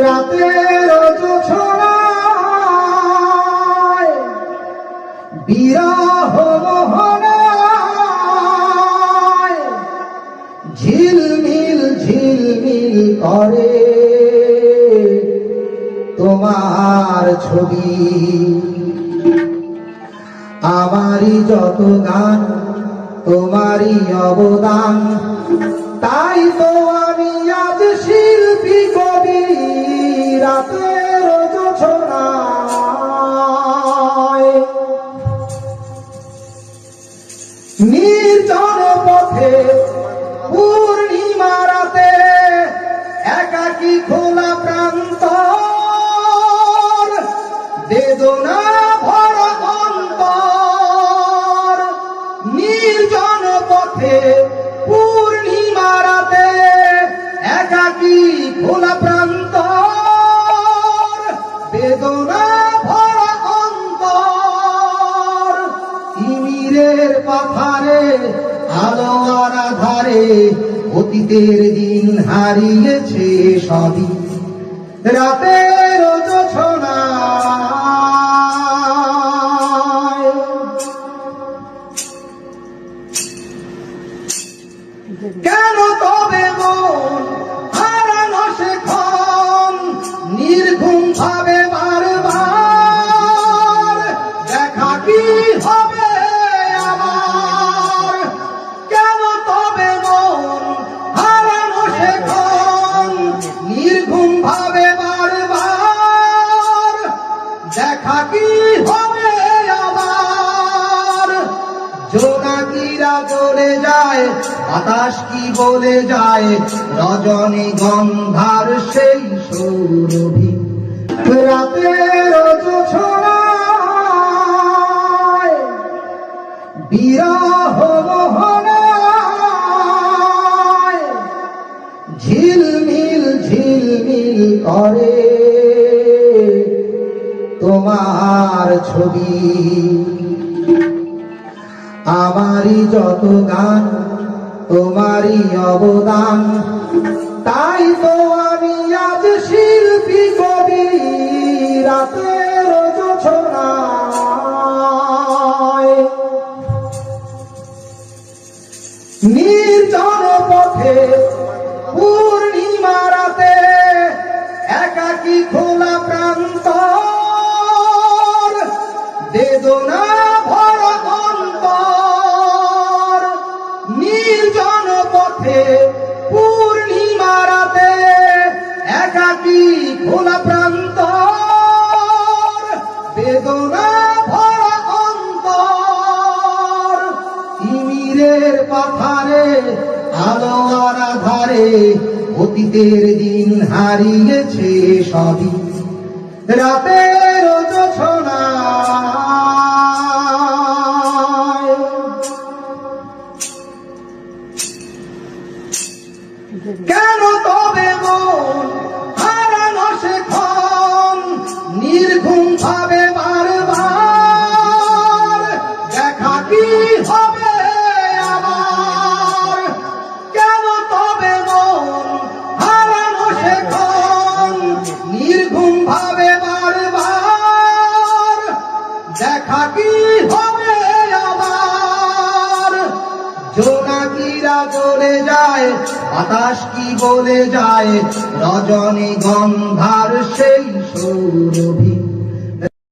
রাতের জোছনায় বিরহ মোহনায় ঝিলমিল ঝিলমিল করে তোমার ছবি। আমারই যত গান তোমারই অবদান, তাই তো আমি আজ শিল্পী কবি। রাতের জোছনায় নির্জন পথে পূর্ণিমা রাতে একাকী খোলা প্রান্তর, বেদনা ভরা অন্তর। নির্জন পথে পূর্ণিমা রাতে একাকী খোলা প্রান্তর, বেদনা ভরা অন্তর। তিমিরের পাথারে আলো আর আধারে অতীতের দিন হারিয়েছে সবই। রাতের জোছনায় কেন তবে মন হারানো সেক্ষণ নির্ঘুম ভাবে বারবার? দেখা কি হবে আবার? কেন তবে মন হারানো সেক্ষণ নির্ঘুম ভাবে বারবার? দেখা কি হবে আবার? জোনাকিরা চলে যায়, বাতাস কি বলে যায়, রজনী গন্ধার সেই সৌরভী। রাতের জোছনায় বিরহ মোহনায় ঝিলমিল ঝিলমিল করে তোমার ছবি। আমারই যত গান তোমারই অবদান, তাই তো আমি আজ শিল্পী কবি। রাতের জোছনায় নির্জন পথে পূর্ণিমা রাতে একাকী খোলা প্রান্তর, বেদনা ভরা অন্তর। নির্জন পথে পূর্ণিমা রাতে একাকী খোলা প্রান্তর, বেদনা ভরা অন্তর। তিমিরের পাথারে আলো আর আধারে অতীতের দিন হারিয়েছে সবই। রাতের জোছনায় কেন তবে মন হারানো সেক্ষণ নির্ঘুম ভাবে বারবার? দেখা কি হবে আবার? কেন তবে মন হারানো সেক্ষণ নির্ঘুম ভাবে বারবার? দেখা কি হবে আবার? জোনাকিরা চলে যায়, বাতাস কি বলে যায়, রজনী গন্ধার সেই সৌরভী।